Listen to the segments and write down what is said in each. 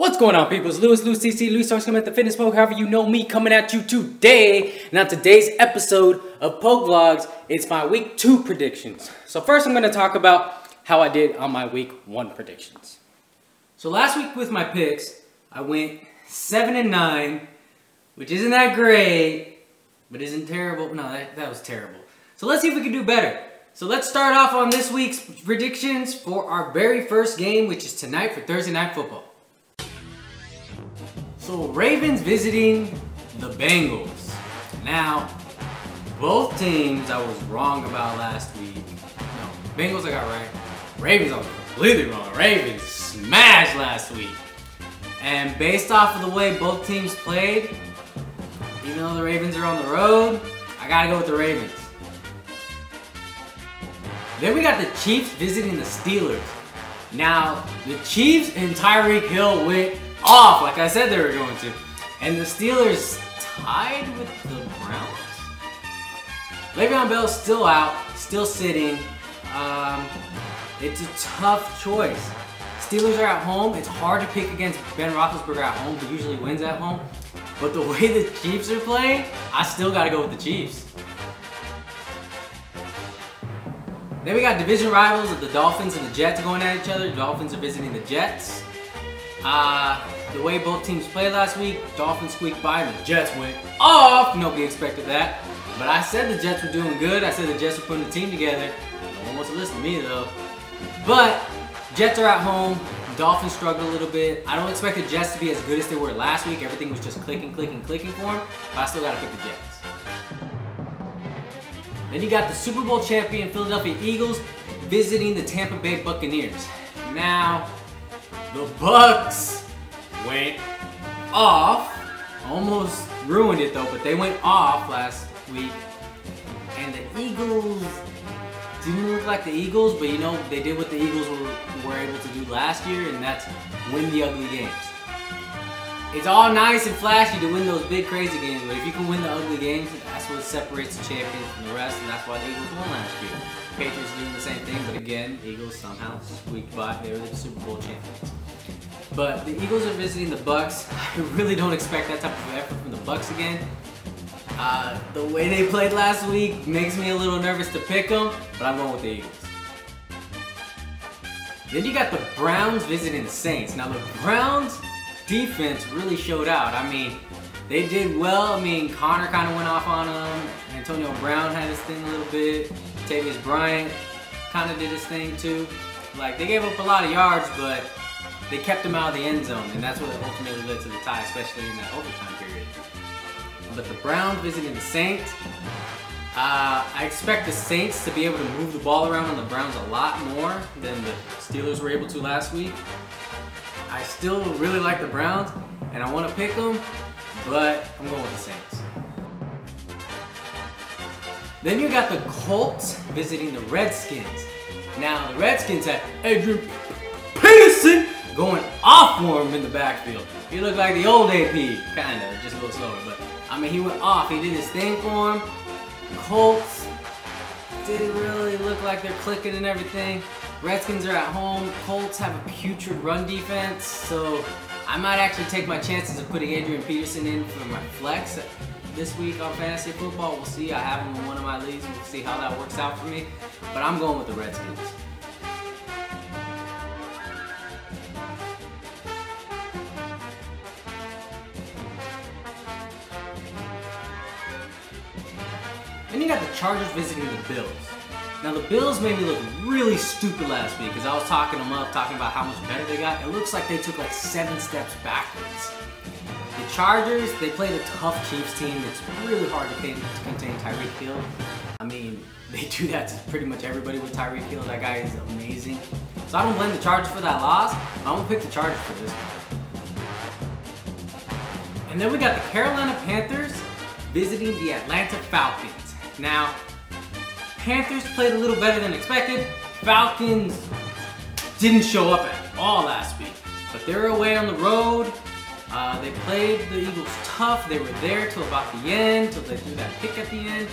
What's going on, people? It's Louis CC, Louis Starks coming at the Fitnesspog, however you know me, coming at you today. Now, today's episode of POG Vlogs, it's my week 2 predictions. So first I'm going to talk about how I did on my week 1 predictions. So last week with my picks, I went 7-9, which isn't that great, but isn't terrible. No, that was terrible. So let's see if we can do better. So let's start off on this week's predictions for our very first game, which is tonight for Thursday Night Football. So Ravens visiting the Bengals. Now, both teams I was wrong about last week. No, Bengals I got right. Ravens I was completely wrong. Ravens smashed last week. And based off of the way both teams played, even though the Ravens are on the road, I gotta go with the Ravens. Then we got the Chiefs visiting the Steelers. Now, the Chiefs and Tyreek Hill went off like I said they were going to. And the Steelers tied with the Browns. Le'Veon Bell's still out, still sitting. It's a tough choice. Steelers are at home. It's hard to pick against Ben Roethlisberger at home. He usually wins at home. But the way the Chiefs are playing, I still got to go with the Chiefs. Then we got division rivals of the Dolphins and the Jets going at each other. The Dolphins are visiting the Jets. The way both teams played last week, Dolphins squeaked by and the Jets went off. Nobody expected that. But I said the Jets were doing good. I said the Jets were putting the team together. No one wants to listen to me though. But Jets are at home. Dolphins struggled a little bit. I don't expect the Jets to be as good as they were last week. Everything was just clicking for them. But I still got to pick the Jets. Then you got the Super Bowl champion Philadelphia Eagles visiting the Tampa Bay Buccaneers. Now, the Bucs went off. Almost ruined it though, but they went off last week. And the Eagles didn't look like the Eagles, but you know, they did what the Eagles were able to do last year, and that's win the ugly games. It's all nice and flashy to win those big crazy games, but if you can win the ugly games, that's what separates the champions from the rest, and that's why the Eagles won last year. Patriots doing the same thing, but again, Eagles somehow squeaked by. They were the Super Bowl champions. But the Eagles are visiting the Bucs. I really don't expect that type of effort from the Bucs again. The way they played last week makes me a little nervous to pick them, but I'm going with the Eagles. Then you got the Browns visiting the Saints. Now the Browns defense really showed out. I mean, they did well. I mean, Connor kind of went off on them. Antonio Brown had his thing a little bit. Tavius Bryant kind of did his thing too. Like, they gave up a lot of yards, but they kept him out of the end zone, and that's what ultimately led to the tie, especially in that overtime period. But the Browns visiting the Saints. I expect the Saints to be able to move the ball around on the Browns a lot more than the Steelers were able to last week. I still really like the Browns, and I want to pick them, but I'm going with the Saints. Then you got the Colts visiting the Redskins. Now, the Redskins had Adrian Peterson going off for him in the backfield. He looked like the old AP, kind of, just a little slower, but I mean, he went off. He did his thing for him. Colts didn't really look like they're clicking and everything. Redskins are at home. Colts have a putrid run defense, so I might actually take my chances of putting Adrian Peterson in for my flex this week on fantasy football. We'll see. I have him in one of my leagues. We'll see how that works out for me. But I'm going with the Redskins. Then you got the Chargers visiting the Bills. Now the Bills made me look really stupid last week because I was talking them up, talking about how much better they got. It looks like they took like 7 steps backwards. The Chargers, they played a tough Chiefs team. It's really hard to contain Tyreek Hill. I mean, they do that to pretty much everybody with Tyreek Hill. That guy is amazing. So I don't blame the Chargers for that loss. I'm going to pick the Chargers for this one. And then we got the Carolina Panthers visiting the Atlanta Falcons. Now, Panthers played a little better than expected. Falcons didn't show up at all last week, but they're away on the road. They played the Eagles tough. They were there till about the end, till they threw that pick at the end.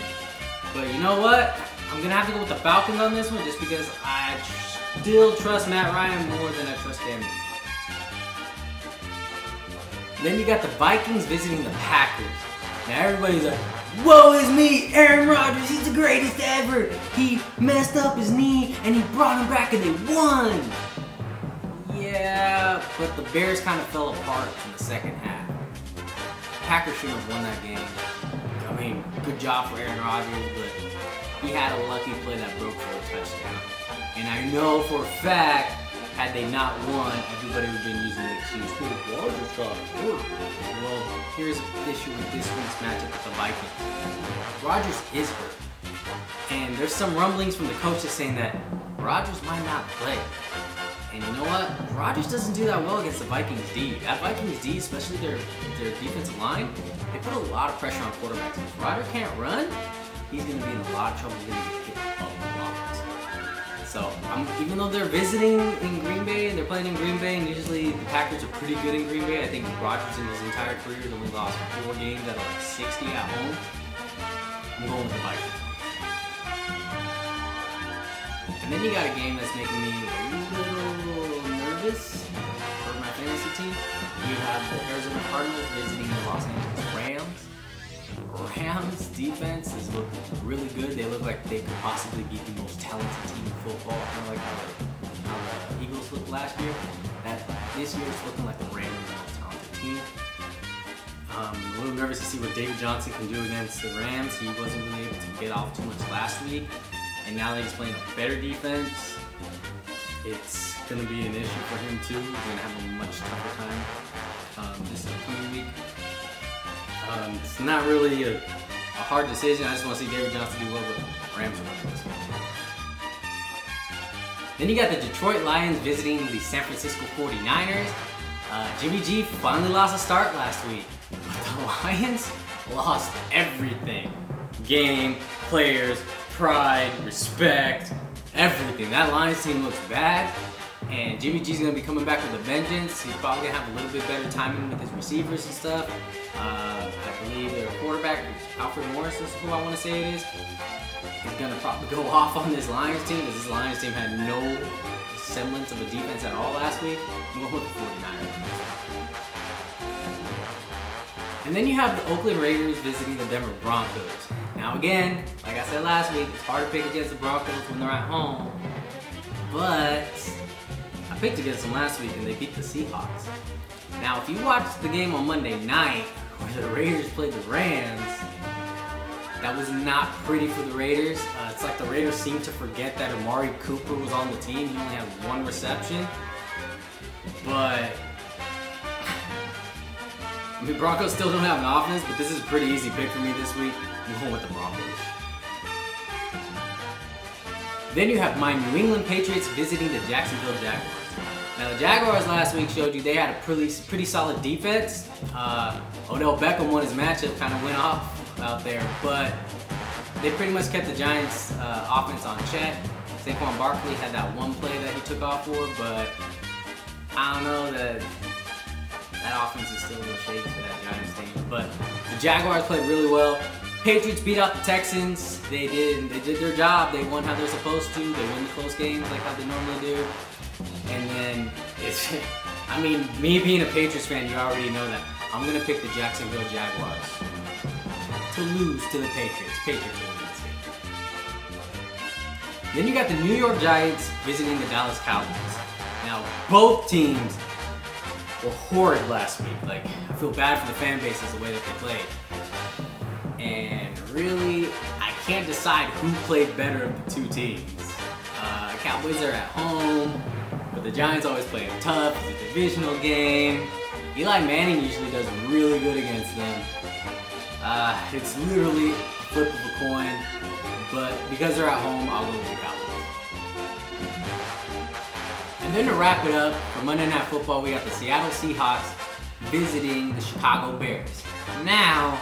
But you know what? I'm gonna have to go with the Falcons on this one, just because I still trust Matt Ryan more than I trust Cam Newton. Then you got the Vikings visiting the Packers. Now everybody's like, woe is me, Aaron Rodgers, he's the greatest ever. He messed up his knee and he brought him back and they won. Yeah, but the Bears kind of fell apart in the second half. Packers shouldn't have won that game. I mean, good job for Aaron Rodgers, but he had a lucky play that broke for a touchdown. And I know for a fact, had they not won, everybody would have been using the excuse, oh, Rodgers got hurt. Well, here's the issue with this week's matchup with the Vikings. Rodgers is hurt. And there's some rumblings from the coaches saying that Rodgers might not play. And you know what? Rodgers doesn't do that well against the Vikings D. That Vikings D, especially their defensive line, they put a lot of pressure on quarterbacks. If Rodgers can't run, he's going to be in a lot of trouble. He's going to get hit a lot. So, even though they're visiting in Green Bay and they're playing in Green Bay, and usually the Packers are pretty good in Green Bay, I think Rodgers in his entire career has only lost 4 games out of like 60 at home. I'm going with the Vikings. And then you got a game that's making me a little nervous for my fantasy team. You have the Arizona Cardinals visiting the Los Angeles Rams. Rams defense is looking really good. They look like they could possibly be the most talented team in football, kind of like how the Eagles looked last year. This year it's looking like the Rams are the most talented team. I'm a little nervous to see what David Johnson can do against the Rams. He wasn't really able to get off too much last week. And now that he's playing a better defense, it's going to be an issue for him too. He's going to have a much tougher time this upcoming week. It's not really a hard decision. I just want to see David Johnson do well, but Rams are this one. Then you got the Detroit Lions visiting the San Francisco 49ers. Jimmy G finally lost a start last week. But the Lions lost everything. Game, players, pride, respect, everything. That Lions team looks bad, and Jimmy G's gonna be coming back with a vengeance. He's probably gonna have a little bit better timing with his receivers and stuff. I believe their quarterback, Alfred Morris is who I want to say it is. He's gonna probably go off on this Lions team, because this Lions team had no semblance of a defense at all last week. I'm going with the 49ers. And then you have the Oakland Raiders visiting the Denver Broncos. Now again, like I said last week, it's hard to pick against the Broncos when they're at home. But I picked against them last week and they beat the Seahawks. Now if you watched the game on Monday night where the Raiders played the Rams, that was not pretty for the Raiders. It's like the Raiders seemed to forget that Amari Cooper was on the team. He only had 1 reception. But I mean, Broncos still don't have an offense, but this is a pretty easy pick for me this week. I'm going with the Broncos. Then you have my New England Patriots visiting the Jacksonville Jaguars. Now the Jaguars last week showed you they had a pretty solid defense. Odell Beckham won his matchup, kind of went off out there, but they pretty much kept the Giants' offense on check. Saquon Barkley had that one play that he took off for, but I don't know that offense is still a little shaky for that Giants team. But the Jaguars played really well. Patriots beat out the Texans. They did their job. They won how they're supposed to. They win the close games like how they normally do. And then it's, I mean, me being a Patriots fan, you already know that I'm gonna pick the Jacksonville Jaguars to lose to the Patriots. Patriots win this game. Then you got the New York Giants visiting the Dallas Cowboys. Now both teams were horrid last week. Like, I feel bad for the fan bases the way that they played. And really, I can't decide who played better of the two teams. Cowboys are at home, but the Giants always play them tough. It's a divisional game. Eli Manning usually does really good against them. It's literally a flip of a coin, but because they're at home, I'll go with the Cowboys. And then to wrap it up, for Monday Night Football, we got the Seattle Seahawks visiting the Chicago Bears. Now,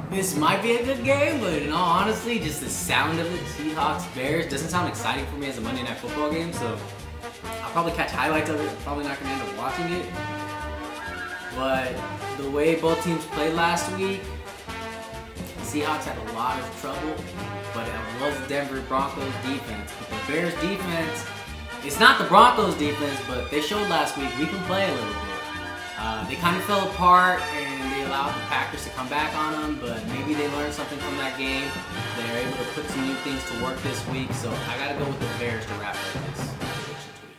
this might be a good game, but in all honesty, just the sound of it, Seahawks-Bears, doesn't sound exciting for me as a Monday Night Football game, so I'll probably catch highlights of it. Probably not going to end up watching it. But the way both teams played last week, the Seahawks had a lot of trouble, but it was Denver Broncos defense. But the Bears defense, it's not the Broncos defense, but they showed last week we can play a little bit. They kind of fell apart and they allowed the Packers to come back on them, but maybe they learned something from that game. They're able to put some new things to work this week, so I gotta go with the Bears to wrap up this prediction tweet.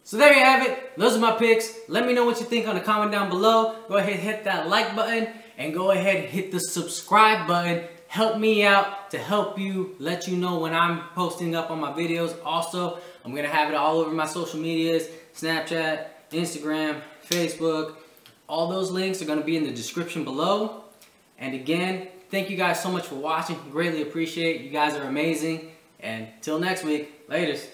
So there you have it. Those are my picks. Let me know what you think on the comment down below. Go ahead and hit that like button and go ahead and hit the subscribe button. Help me out to help you, let you know when I'm posting up on my videos. Also, I'm gonna have it all over my social medias, Snapchat, Instagram, Facebook. All those links are gonna be in the description below. And again, thank you guys so much for watching. Greatly appreciate it. You guys are amazing. And till next week, laters.